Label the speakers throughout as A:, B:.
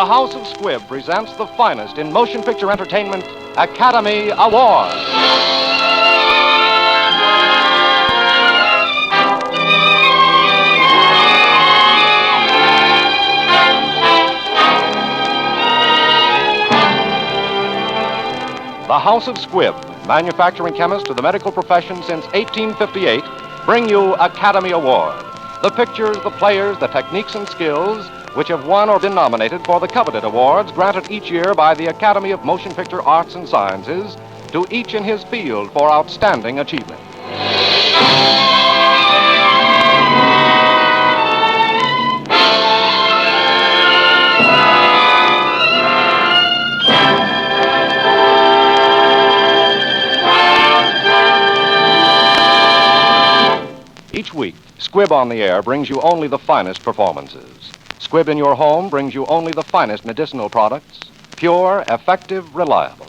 A: The House of Squibb presents the finest in motion picture entertainment, Academy Award. The House of Squibb, manufacturing chemist to the medical profession since 1858, bring you Academy Award. The pictures, the players, the techniques and skills which have won or been nominated for the coveted awards granted each year by the Academy of Motion Picture Arts and Sciences to each in his field for outstanding achievement. Each week, Squibb on the Air brings you only the finest performances. Squibb in your home brings you only the finest medicinal products, pure, effective, reliable.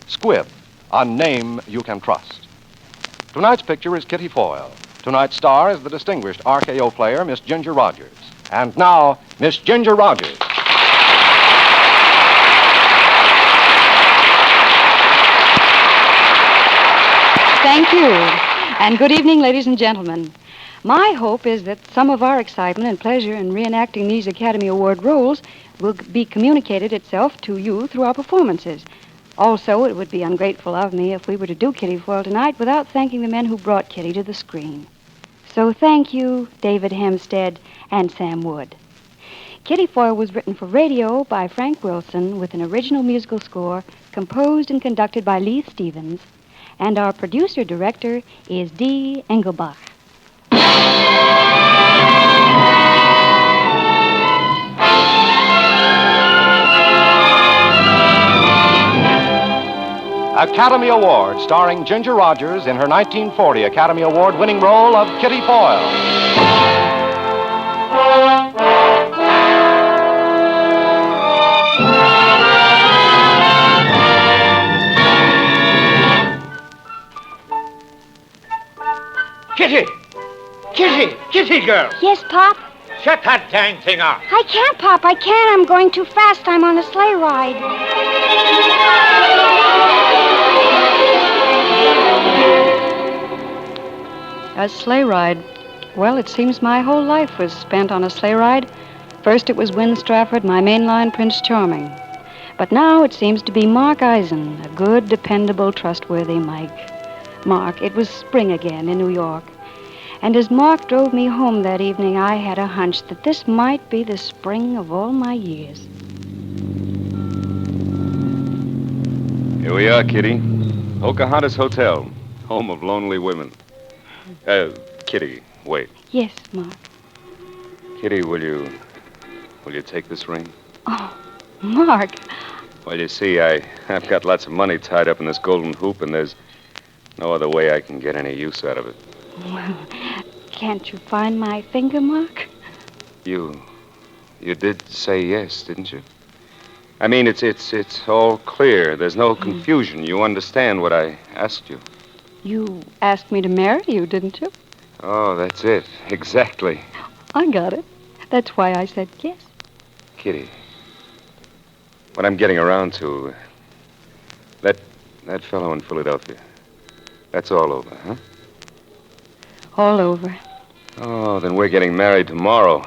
A: Squibb, a name you can trust. Tonight's picture is Kitty Foyle. Tonight's star is the distinguished RKO player, Miss Ginger Rogers. And now, Miss Ginger Rogers.
B: Thank you. And good evening, ladies and gentlemen. My hope is that some of our excitement and pleasure in reenacting these Academy Award roles will be communicated itself to you through our performances. Also, it would be ungrateful of me if we were to do Kitty Foyle tonight without thanking the men who brought Kitty to the screen. So thank you, David Hempstead and Sam Wood. Kitty Foyle was written for radio by Frank Wilson with an original musical score composed and conducted by Lee Stevens, and our producer-director is D. Engelbach.
A: Academy Award, starring Ginger Rogers in her 1940 Academy Award-winning role of Kitty Foyle.
C: Kitty! Kitty! Kitty, girl!
D: Yes, Pop?
C: Shut that dang thing off.
D: I can't, Pop. I can't. I'm going too fast. I'm on a sleigh ride.
B: A sleigh ride. Well, it seems my whole life was spent on a sleigh ride. First it was Win Strafford, my mainline Prince Charming. But now it seems to be Mark Eisen, a good, dependable, trustworthy Mike. Mark, it was spring again in New York. And as Mark drove me home that evening, I had a hunch that this might be the spring of all my years.
E: Here we are, Kitty. Pocahontas Hotel, home of lonely women. Kitty, wait.
B: Yes, Mark.
E: Kitty, will you take this ring?
B: Oh, Mark.
E: Well, you see, I've got lots of money tied up in this golden hoop, and there's no other way I can get any use out of it.
B: Well, can't you find my finger, Mark?
E: You did say yes, didn't you? I mean, it's all clear. There's no confusion. You understand what I asked you.
B: You asked me to marry you, didn't you?
E: Oh, that's it. Exactly.
B: I got it. That's why I said yes.
E: Kitty, what I'm getting around to, that fellow in Philadelphia, that's all over, huh?
B: All over.
E: Oh, then we're getting married tomorrow.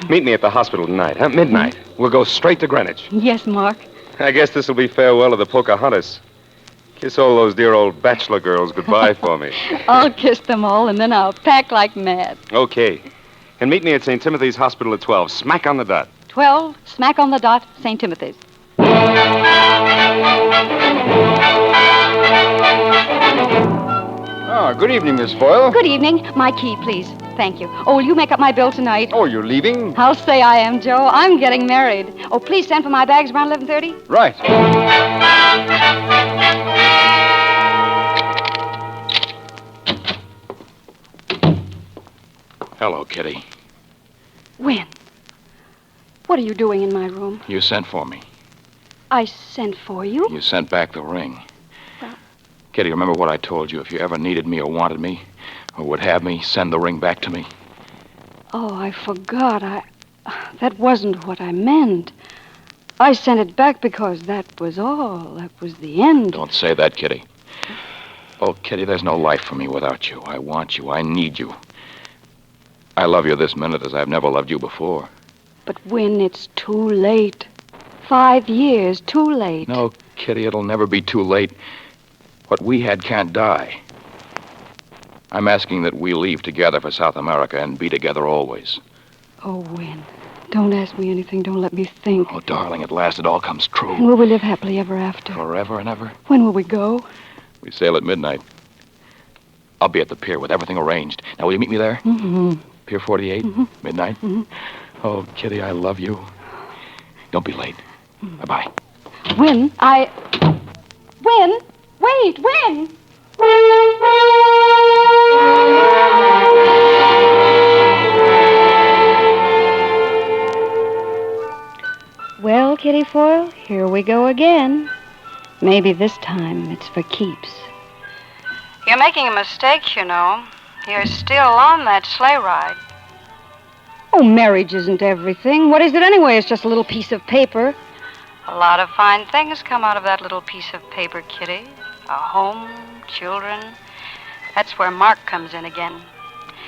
E: Meet me at the hospital tonight, huh? Midnight. We'll go straight to Greenwich.
B: Yes, Mark.
E: I guess this will be farewell to the Pocahontas. Kiss all those dear old bachelor girls goodbye for me.
B: I'll kiss them all, and then I'll pack like mad.
E: Okay. And meet me at St. Timothy's Hospital at 12, smack on the dot.
B: 12, smack on the dot, St. Timothy's.
F: Ah, good evening, Miss Foyle.
B: Good evening. My key, please. Thank you. Oh, will you make up my bill tonight?
F: Oh, you're leaving?
B: I'll say I am, Joe. I'm getting married. Oh, please send for my bags around 11:30.
F: Right.
G: Hello, Kitty.
B: When? What are you doing in my room?
G: You sent for me.
B: I sent for you?
G: You sent back the ring.
B: Well...
G: Kitty, remember what I told you? If you ever needed me or wanted me, or would have me, send the ring back to me.
B: Oh, I forgot. That wasn't what I meant. I sent it back because that was all. That was the end.
G: Don't say that, Kitty. Oh, Kitty, there's no life for me without you. I want you. I need you. I love you this minute as I've never loved you before.
B: But when it's too late. 5 years, too late.
G: No, Kitty, it'll never be too late. What we had can't die. I'm asking that we leave together for South America and be together always.
B: Oh, Win, don't ask me anything. Don't let me think.
G: Oh, darling, at last it all comes true.
B: And will we live happily ever after?
G: Forever and ever?
B: When will we go?
G: We sail at midnight. I'll be at the pier with everything arranged. Now, will you meet me there?
B: Mm-hmm.
G: Pier 48, midnight?
B: Mm-hmm.
G: Oh, Kitty, I love you. Don't be late. Bye-bye.
B: Win, Win! Wait, Win! Well, Kitty Foyle, here we go again. Maybe this time it's for keeps. You're making a mistake, you know. You're still on that sleigh ride. Oh, marriage isn't everything. What is it anyway? It's just a little piece of paper. A lot of fine things come out of that little piece of paper, Kitty. A home, children. That's where Mark comes in again.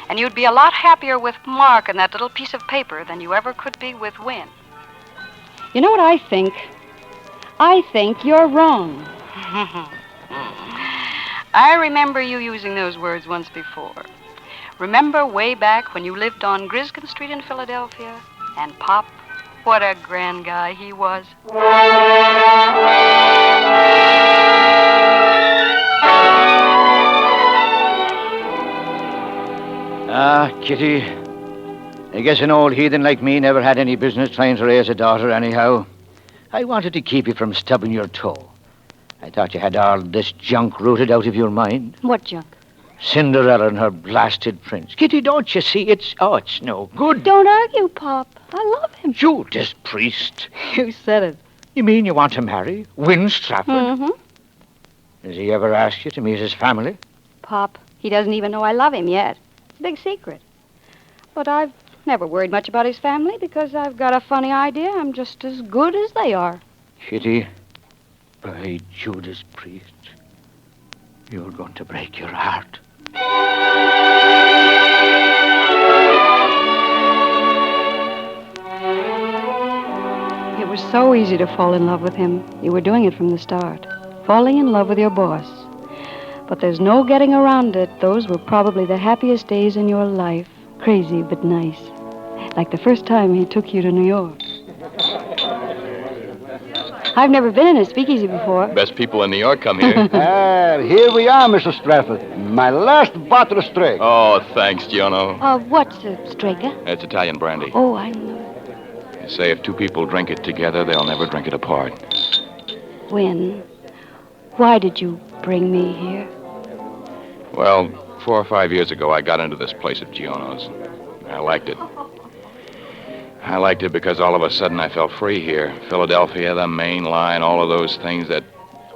B: And you'd be a lot happier with Mark and that little piece of paper than you ever could be with Win. You know what I think? I think you're wrong. I remember you using those words once before. Remember way back when you lived on Griskin Street in Philadelphia? And Pop, what a grand guy he was.
C: Kitty, I guess an old heathen like me never had any business trying to raise a daughter anyhow. I wanted to keep you from stubbing your toe. I thought you had all this junk rooted out of your mind.
B: What junk?
C: Cinderella and her blasted prince. Kitty, don't you see? It's no good.
B: Don't argue, Pop. I love him.
C: Judas Priest.
B: You said it.
C: You mean you want to marry Win Strafford?
B: Mm-hmm.
C: Has he ever asked you to meet his family?
B: Pop, he doesn't even know I love him yet. It's a big secret. But I've never worried much about his family because I've got a funny idea I'm just as good as they are.
C: Kitty, by Judas Priest, you're going to break your heart.
B: It was so easy to fall in love with him. You were doing it from the start. Falling in love with your boss. But there's no getting around it. Those were probably the happiest days in your life. Crazy but nice. Like the first time he took you to New York. I've never been in a speakeasy before.
G: Best people in New York come here.
F: Here we are, Mr. Strafford. My last bottle of straight.
G: Oh, thanks, Giono.
B: What's a Strega?
G: It's Italian brandy.
B: Oh, I know.
G: They say if two people drink it together, they'll never drink it apart.
B: Win, why did you bring me here?
G: Well, 4 or 5 years ago, I got into this place at Giono's. I liked it. I liked it because all of a sudden I felt free here. Philadelphia, the main line, all of those things that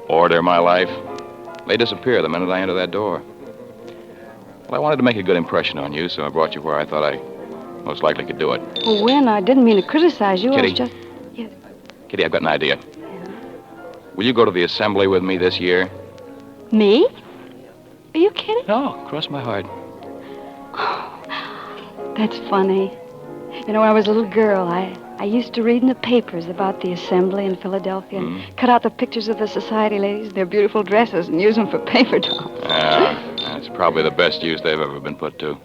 G: order my life, they disappear the minute I enter that door. Well, I wanted to make a good impression on you, so I brought you where I thought I most likely could do it.
B: Well, Win, I didn't mean to criticize you.
G: Kitty.
B: I was just... Yes.
G: Kitty, I've got an idea. Will you go to the assembly with me this year?
B: Me? Are you kidding?
G: No, cross my heart.
B: That's funny. You know, when I was a little girl, I used to read in the papers about the assembly in Philadelphia and cut out the pictures of the society ladies, their beautiful dresses, and use them for paper dolls.
G: That's probably the best use they've ever been put to.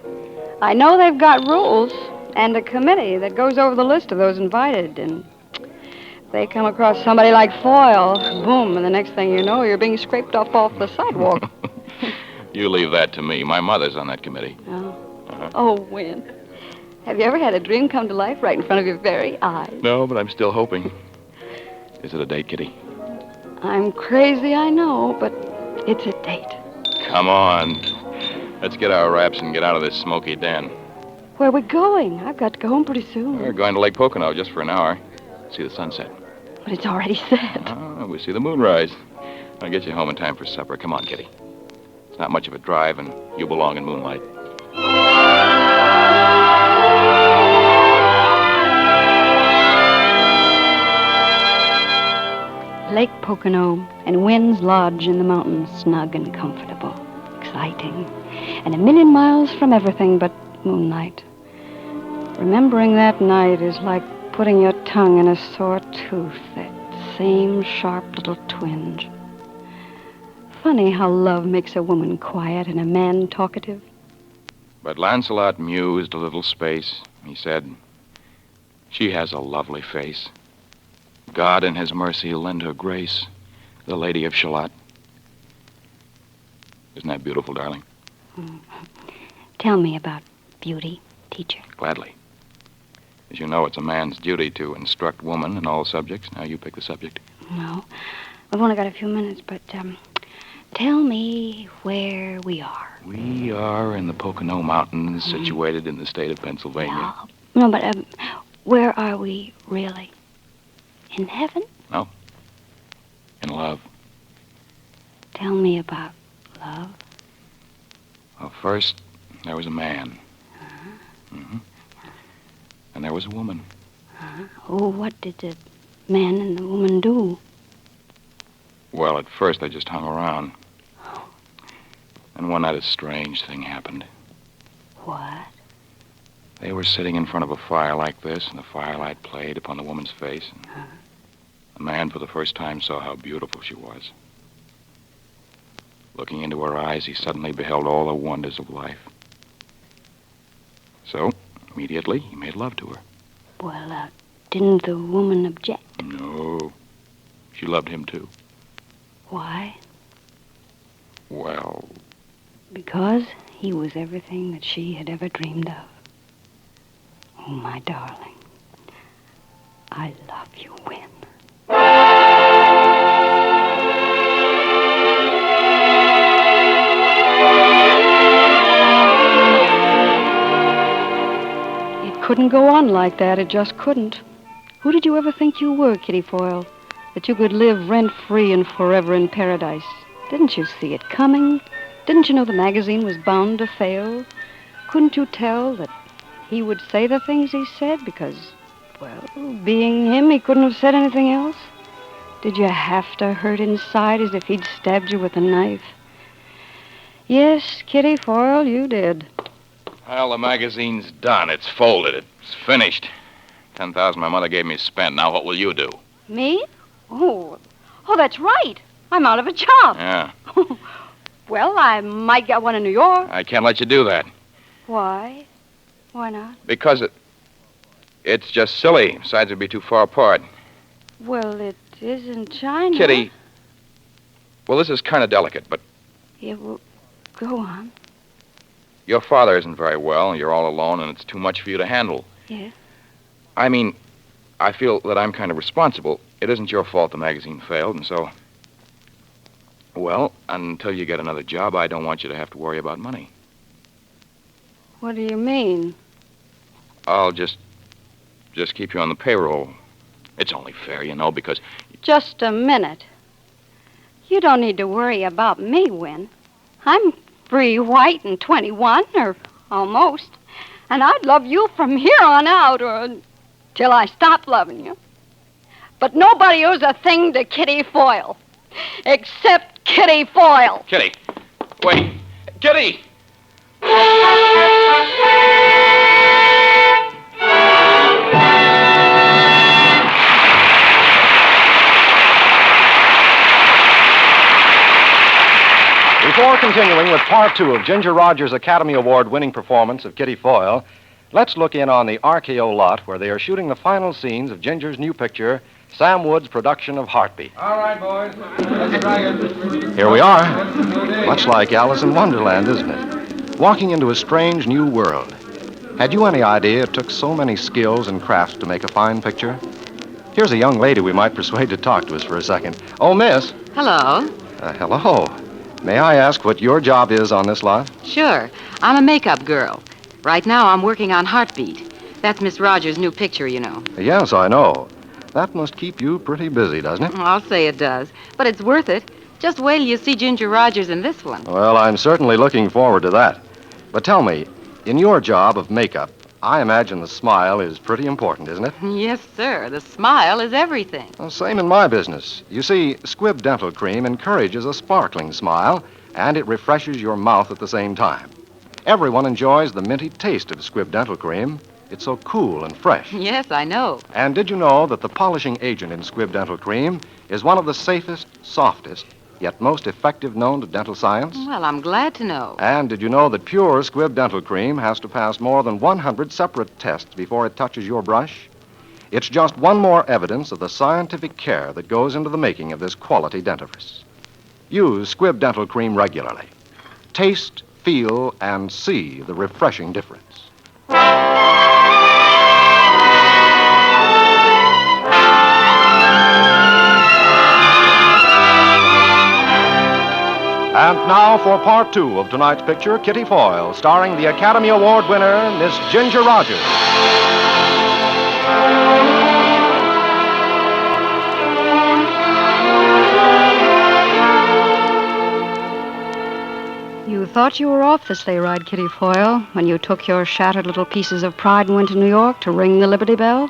B: I know they've got rules and a committee that goes over the list of those invited, and they come across somebody like Foyle, boom, and the next thing you know, you're being scraped off the sidewalk.
G: You leave that to me. My mother's on that committee.
B: Oh. Oh, Win. Have you ever had a dream come to life right in front of your very eyes?
G: No, but I'm still hoping. Is it a date, Kitty?
B: I'm crazy, I know, but it's a date.
G: Come on. Let's get our wraps and get out of this smoky den.
B: Where are we going? I've got to go home pretty soon.
G: We're going to Lake Pocono just for an hour. See the sunset.
B: But it's already set.
G: Oh, we see the moon rise. I'll get you home in time for supper. Come on, Kitty. It's not much of a drive, and you belong in moonlight.
B: Pocono, and Wynn's Lodge in the mountains, snug and comfortable, exciting, and a million miles from everything but moonlight. Remembering that night is like putting your tongue in a sore tooth, that same sharp little twinge. Funny how love makes a woman quiet and a man talkative.
G: But Lancelot mused a little space. He said, "She has a lovely face. God in his mercy lend her grace, the Lady of Shalott." Isn't that beautiful, darling?
B: Tell me about beauty, teacher.
G: Gladly. As you know, it's a man's duty to instruct woman in all subjects. Now you pick the subject.
B: No, I've only got a few minutes, but tell me where we are.
G: We are in the Pocono Mountains, situated in the state of Pennsylvania.
B: No, but where are we really? In heaven?
G: No. In love.
B: Tell me about love.
G: Well, first, there was a man. And there was a woman.
B: Oh, what did the man and the woman do?
G: Well, at first, they just hung around. And one night, a strange thing happened.
B: What?
G: They were sitting in front of a fire like this, and the firelight played upon the woman's face. And the man, for the first time, saw how beautiful she was. Looking into her eyes, he suddenly beheld all the wonders of life. So, immediately, he made love to her.
B: Well, didn't the woman object?
G: No. She loved him, too.
B: Why?
G: Well...
B: Because he was everything that she had ever dreamed of. Oh, my darling. I love you, Wynn. It couldn't go on like that. It just couldn't. Who did you ever think you were, Kitty Foyle? That you could live rent-free and forever in paradise? Didn't you see it coming? Didn't you know the magazine was bound to fail? Couldn't you tell that he would say the things he said because, well, being him, he couldn't have said anything else? Did you have to hurt inside as if he'd stabbed you with a knife? Yes, Kitty Foyle, you did.
G: Well, the magazine's done. It's folded. It's finished. $10,000 my mother gave me spent. Now, what will you do?
B: Me? Oh, that's right. I'm out of a job.
G: Yeah.
B: Well, I might get one in New York.
G: I can't let you do that.
B: Why? Why not?
G: Because it's just silly. Besides, it'd be too far apart.
B: Well, it isn't China.
G: Kitty. Well, this is kind of delicate, but...
B: Yeah, well, go on.
G: Your father isn't very well, you're all alone, and it's too much for you to handle.
B: Yeah?
G: I mean, I feel that I'm kind of responsible. It isn't your fault the magazine failed, and so... Well, until you get another job, I don't want you to have to worry about money.
B: What do you mean?
G: I'll just keep you on the payroll. It's only fair, you know, because...
B: Just a minute. You don't need to worry about me, Wynn. I'm free, white, and 21, or almost. And I'd love you from here on out, or till I stop loving you. But nobody owes a thing to Kitty Foyle. Except Kitty Foyle.
G: Kitty! Wait! Kitty!
A: Before continuing with Part 2 of Ginger Rogers' Academy Award-winning performance of Kitty Foyle, let's look in on the RKO lot where they are shooting the final scenes of Ginger's new picture, Sam Wood's production of Heartbeat.
H: All right, boys. Let's try it.
A: Here we are. Much like Alice in Wonderland, isn't it? Walking into a strange new world. Had you any idea it took so many skills and crafts to make a fine picture? Here's a young lady we might persuade to talk to us for a second. Oh, miss.
I: Hello.
A: Hello. May I ask what your job is on this lot?
I: Sure. I'm a makeup girl. Right now, I'm working on Heartbeat. That's Miss Rogers' new picture, you know.
A: Yes, I know. That must keep you pretty busy, doesn't it?
I: I'll say it does. But it's worth it. Just wait till you see Ginger Rogers in this one.
A: Well, I'm certainly looking forward to that. But tell me, in your job of makeup, I imagine the smile is pretty important, isn't it?
I: Yes, sir. The smile is everything.
A: Well, same in my business. You see, Squibb Dental Cream encourages a sparkling smile, and it refreshes your mouth at the same time. Everyone enjoys the minty taste of Squibb Dental Cream. It's so cool and fresh.
I: Yes, I know.
A: And did you know that the polishing agent in Squibb Dental Cream is one of the safest, softest, yet most effective known to dental science?
I: Well, I'm glad to know.
A: And did you know that pure Squibb Dental Cream has to pass more than 100 separate tests before it touches your brush? It's just one more evidence of the scientific care that goes into the making of this quality dentifrice. Use Squibb Dental Cream regularly. Taste, feel, and see the refreshing difference. And now for part 2 of tonight's picture, Kitty Foyle, starring the Academy Award winner, Miss Ginger Rogers.
B: You thought you were off the sleigh ride, Kitty Foyle, when you took your shattered little pieces of pride and went to New York to ring the Liberty Bell.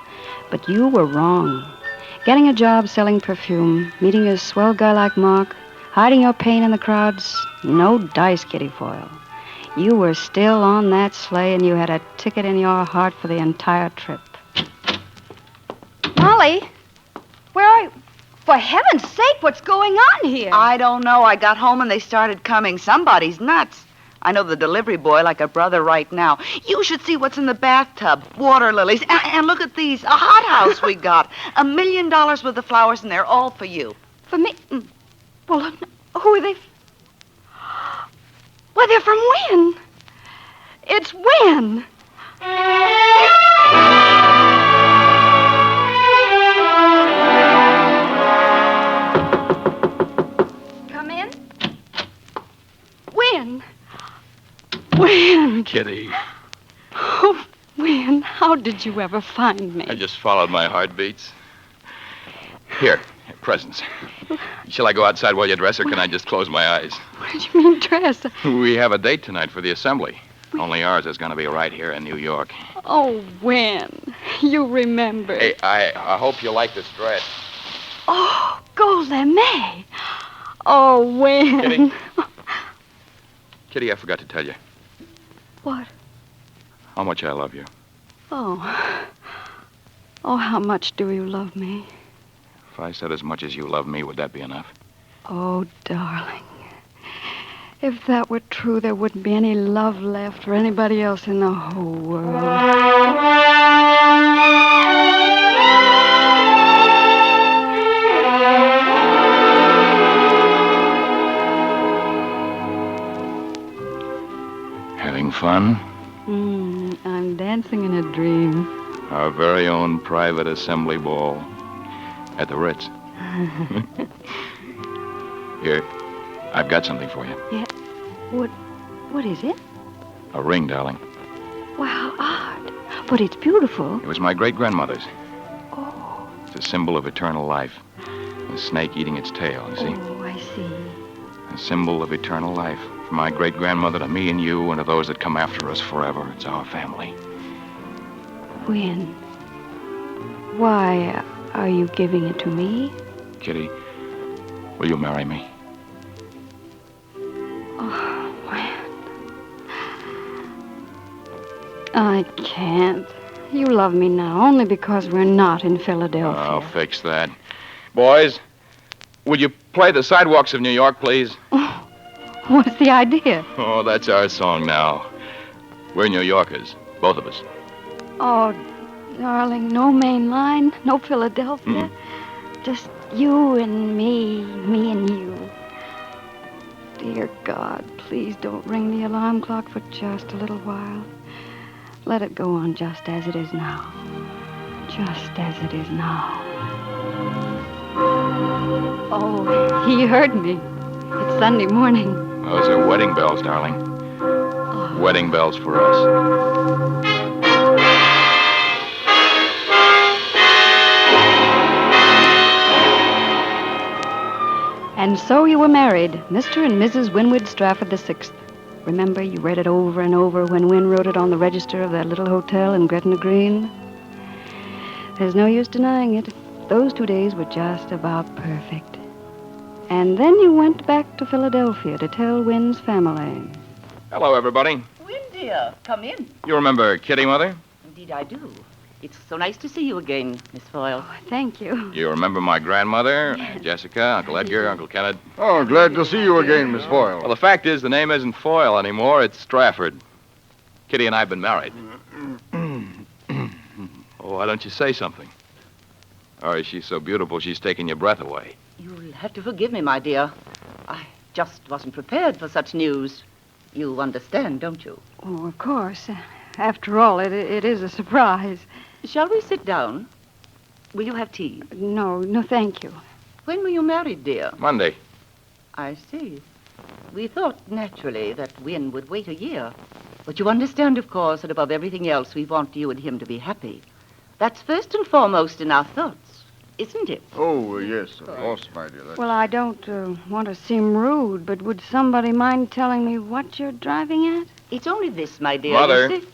B: But you were wrong. Getting a job selling perfume, meeting a swell guy like Mark, hiding your pain in the crowds, no dice, Kitty Foyle. You were still on that sleigh, and you had a ticket in your heart for the entire trip.
J: Molly, where are you? For heaven's sake, what's going on here?
K: I don't know. I got home and they started coming. Somebody's nuts. I know the delivery boy like a brother right now. You should see what's in the bathtub. Water lilies. And look at these. A hothouse we got. $1 million worth of flowers, and they're all for you.
J: For me? Well, who are they? Well, they're from Wynn. It's Wynn. Come in. Wynn. Wynn.
G: Kitty,
B: Oh, Wynn, how did you ever find me?
G: I just followed my heartbeats. Here, presents. Shall I go outside while you dress, or can I just close my eyes?
B: What do you mean, dress?
G: We have a date tonight for the assembly. Only ours is going to be right here in New York.
B: Oh, Wynn, you remember.
G: Hey, I hope you like this dress.
B: Oh, Goleme. Oh, Wynn.
G: Kitty? Kitty, I forgot to tell you
B: What?
G: how much I love you.
B: Oh. Oh, how much do you love me?
G: If I said as much as you love me, would that be enough?
B: Oh, darling. If that were true, there wouldn't be any love left for anybody else in the whole world.
G: Having fun?
B: I'm dancing in a dream.
G: Our very own private assembly ball at the Ritz. Here, I've got something for you.
B: Yeah. What is it?
G: A ring, darling.
B: Wow, odd. But it's beautiful.
G: It was my great-grandmother's.
B: Oh.
G: It's a symbol of eternal life. A snake eating its tail, you see?
B: Oh, I see.
G: A symbol of eternal life. From my great-grandmother to me and you and to those that come after us forever. It's our family.
B: Wynn, why are you giving it to me?
G: Kitty, will you marry me?
B: Oh, Wynn. I can't. You love me now only because we're not in Philadelphia.
G: I'll fix that. Boys, would you play the sidewalks of New York, please?
B: What's the idea?
G: Oh, that's our song now. We're New Yorkers, both of us.
B: Oh, darling, no main line, no Philadelphia. Just you and me and you. Dear God, please don't ring the alarm clock for just a little while. Let it go on just as it is now. Just as it is now. Oh, he heard me. It's Sunday morning.
G: Those are wedding bells, darling.
B: Oh.
G: Wedding bells for us.
B: And so you were married, Mr. and Mrs. Winwood Strafford VI. Remember, you read it over and over when Wynne wrote it on the register of that little hotel in Gretna Green? There's no use denying it. Those 2 days were just about perfect. And then you went back to Philadelphia to tell Wynne's family.
G: Hello, everybody.
K: Wynne, dear, come in.
G: You remember Kitty, Mother?
K: Indeed, I do. It's so nice to see you again, Miss Foyle.
B: Oh, thank you.
G: You remember my grandmother, Jessica, Uncle Edgar, Uncle Kenneth?
F: Oh, glad to see you again, Miss Foyle.
G: Well, the fact is, the name isn't Foyle anymore. It's Strafford. Kitty and I have been married. Oh, why don't you say something? Or is she so beautiful she's taking your breath away?
K: You'll have to forgive me, my dear. I just wasn't prepared for such news. You understand, don't you?
B: Oh, of course. After all, it is a surprise.
K: Shall we sit down? Will you have tea?
B: No, thank you.
K: When were you married, dear?
G: Monday.
K: I see. We thought, naturally, that Wynne would wait a year. But you understand, of course, that above everything else, we want you and him to be happy. That's first and foremost in our thoughts, isn't it?
F: Oh, yes, of course, my dear.
B: Well, I don't want to seem rude, but would somebody mind telling me what you're driving at?
K: It's only this, my dear.
G: Mother.
K: You see?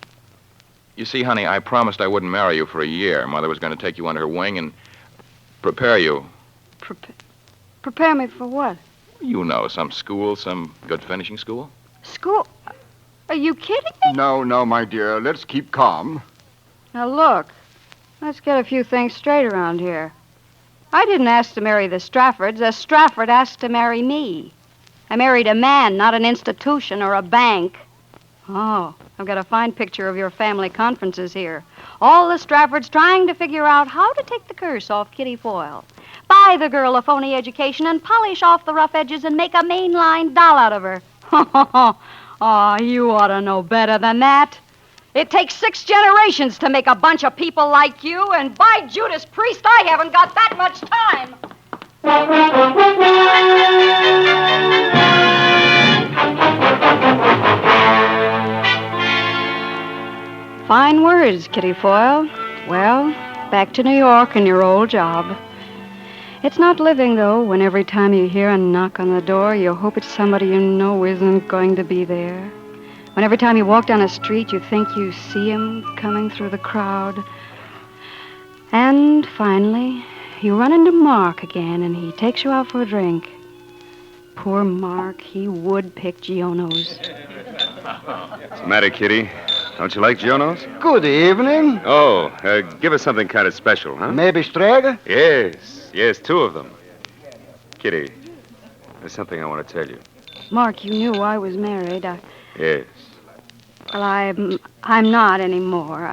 G: You see, honey, I promised I wouldn't marry you for a year. Mother was going to take you under her wing and prepare you.
B: Prepare me for what?
G: You know, some school, some good finishing school.
B: School? Are you kidding me?
F: No, my dear. Let's keep calm.
B: Now, look. Let's get a few things straight around here. I didn't ask to marry the Straffords. The Strafford asked to marry me. I married a man, not an institution or a bank. Oh, I've got a fine picture of your family conferences here. All the Straffords trying to figure out how to take the curse off Kitty Foyle, buy the girl a phony education, and polish off the rough edges and make a mainline doll out of her. Oh, you ought to know better than that. It takes 6 generations to make a bunch of people like you, and by Judas Priest, I haven't got that much time. Fine words, Kitty Foyle. Well, back to New York and your old job. It's not living, though, when every time you hear a knock on the door, you hope it's somebody you know isn't going to be there. When every time you walk down a street, you think you see him coming through the crowd. And finally, you run into Mark again, and he takes you out for a drink. Poor Mark, he would pick Giono's.
E: What's the matter, Kitty? Don't you like Giono's?
F: Good evening.
E: Oh, give us something kind of special, huh?
F: Maybe Strega?
E: Yes, 2 of them. Kitty, there's something I want to tell you.
B: Mark, you knew I was married.
E: Yes.
B: Well, I'm not anymore.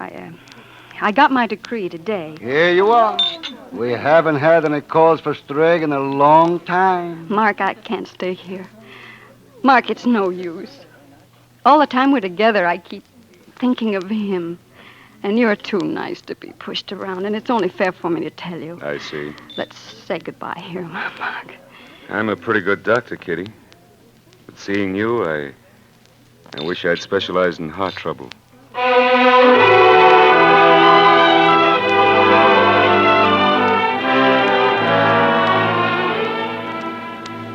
B: I got my decree today.
F: Here you are. We haven't had any calls for Strega in a long time.
B: Mark, I can't stay here. Mark, it's no use. All the time we're together, I keep thinking of him. And you're too nice to be pushed around, and it's only fair for me to tell you.
E: I see.
B: Let's say goodbye here, Mark.
E: I'm a pretty good doctor, Kitty. But seeing you, I wish I'd specialized in heart trouble.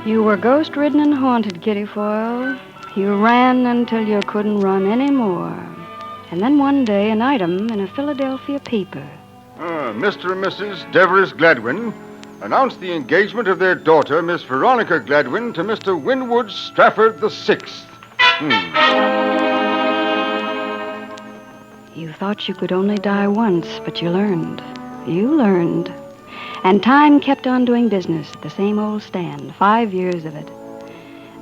B: You were ghost-ridden and haunted, Kitty Foyle. You ran until you couldn't run anymore. And then one day, an item in a Philadelphia paper.
F: Mr. and Mrs. Devereux Gladwin announced the engagement of their daughter, Miss Veronica Gladwin, to Mr. Winwood Strafford VI.
B: You thought you could only die once, but you learned. You learned. And time kept on doing business at the same old stand, 5 years of it.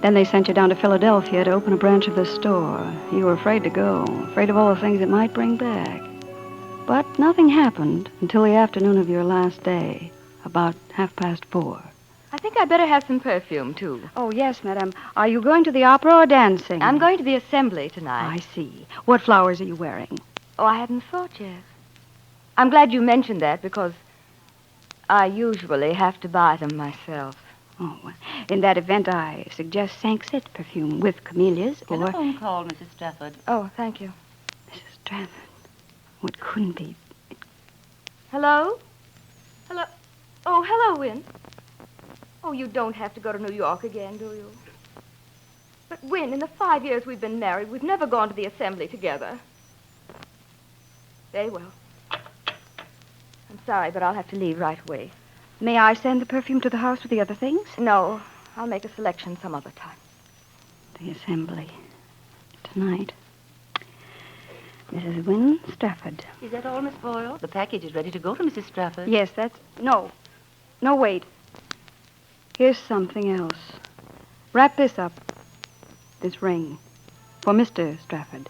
B: Then they sent you down to Philadelphia to open a branch of the store. You were afraid to go, afraid of all the things it might bring back. But nothing happened until the afternoon of your last day, about 4:30.
I: I think I'd better have some perfume, too.
B: Oh, yes, madam. Are you going to the opera or dancing?
I: I'm going to the assembly tonight.
B: I see. What flowers are you wearing?
I: Oh, I hadn't thought yet. I'm glad you mentioned that because I usually have to buy them myself.
B: Oh, in that event, I suggest Sanxit perfume with camellias or...
K: Telephone call, Mrs. Strafford.
I: Oh, thank you.
B: Mrs. Strafford. What couldn't be...
I: Hello? Hello? Oh, hello, Wynne. Oh, you don't have to go to New York again, do you? But But, Win, in the 5 years we've been married, we've never gone to the assembly together. Very well. I'm sorry, but I'll have to leave right away.
B: May I send the perfume to the house with the other things?
I: No, I'll make a selection some other time.
B: The assembly. Tonight. Mrs. Win Strafford.
L: Is that all, Miss Foyle? The package is ready to go to Mrs. Strafford.
B: Yes, that's... No. No, wait. Here's something else. Wrap this up. This ring. For Mr. Strafford.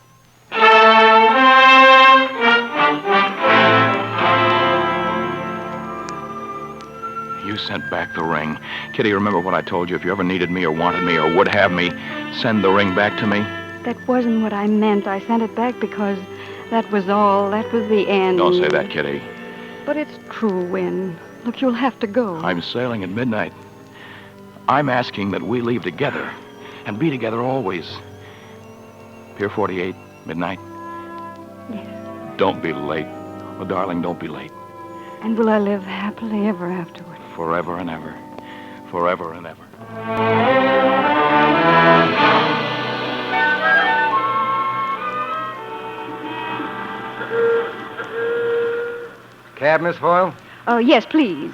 G: You sent back the ring. Kitty, remember what I told you. If you ever needed me or wanted me or would have me, send the ring back to me.
B: That wasn't what I meant. I sent it back because that was all. That was the end.
G: Don't say that, Kitty.
B: But it's true, Win. Look, you'll have to go.
G: I'm sailing at midnight. I'm asking that we leave together and be together always. Pier 48, midnight.
B: Yes.
G: Don't be late. Oh, darling, don't be late.
B: And will I live happily ever afterward?
G: Forever and ever. Forever and ever.
M: Cab, Miss Foyle?
B: Oh, yes, please.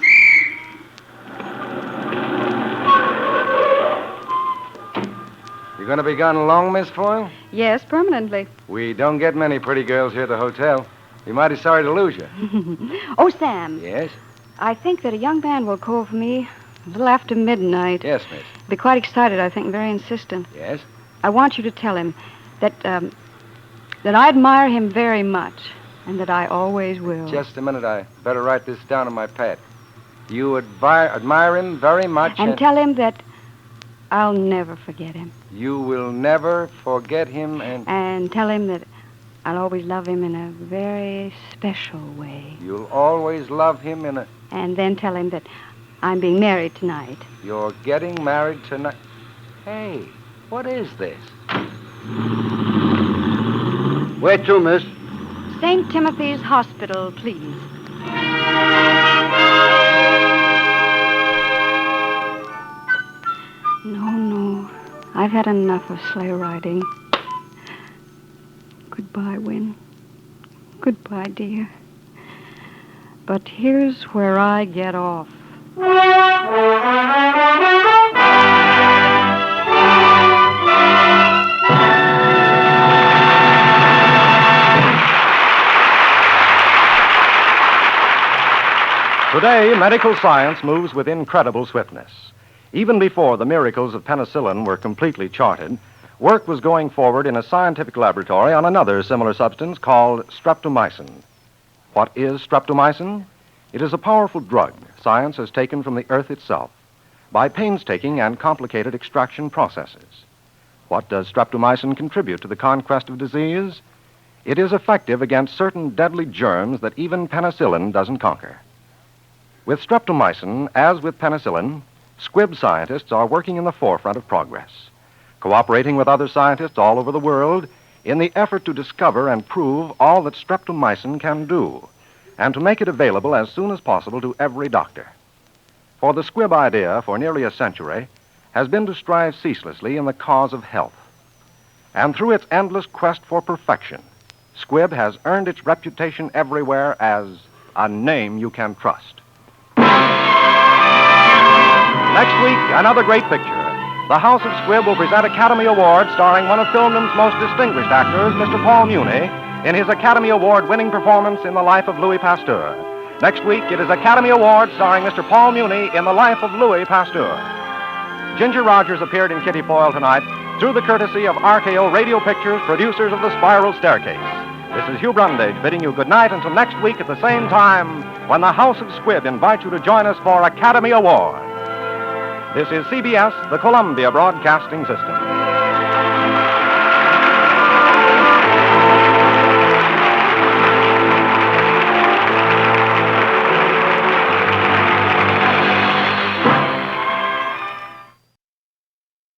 M: You going to be gone long, Miss Foyle?
B: Yes, permanently.
M: We don't get many pretty girls here at the hotel. Be mighty sorry to lose you.
B: Oh, Sam.
M: Yes?
B: I think that a young man will call for me a little after midnight.
M: Yes, miss.
B: Be quite excited, I think, and very insistent.
M: Yes?
B: I want you to tell him that I admire him very much, and that I always will.
M: Just a minute. I better write this down on my pad. You admire him very much.
B: And tell him that I'll never forget him.
M: You will never forget him
B: And tell him that I'll always love him in a very special way.
M: You'll always love him in a...
B: And then tell him that I'm being married tonight.
M: You're getting married tonight? Hey, what is this?
F: Where to, miss?
B: St. Timothy's Hospital, please. No. I've had enough of sleigh riding. Goodbye, Win. Goodbye, dear. But here's where I get off.
A: Today, medical science moves with incredible swiftness. Even before the miracles of penicillin were completely charted, work was going forward in a scientific laboratory on another similar substance called streptomycin. What is streptomycin? It is a powerful drug science has taken from the earth itself by painstaking and complicated extraction processes. What does streptomycin contribute to the conquest of disease? It is effective against certain deadly germs that even penicillin doesn't conquer. With streptomycin, as with penicillin, Squibb scientists are working in the forefront of progress, cooperating with other scientists all over the world in the effort to discover and prove all that streptomycin can do, and to make it available as soon as possible to every doctor. For the Squibb idea, for nearly a century, has been to strive ceaselessly in the cause of health. And through its endless quest for perfection, Squibb has earned its reputation everywhere as a name you can trust. Next week, another great picture. The House of Squibb will present Academy Award starring one of filmdom's most distinguished actors, Mr. Paul Muni, in his Academy Award-winning performance in the life of Louis Pasteur. Next week, it is Academy Award starring Mr. Paul Muni in the life of Louis Pasteur. Ginger Rogers appeared in Kitty Foyle tonight through the courtesy of RKO Radio Pictures, producers of The Spiral Staircase. This is Hugh Brundage bidding you good night until next week at the same time when the House of Squibb invites you to join us for Academy Award. This is CBS, the Columbia Broadcasting System.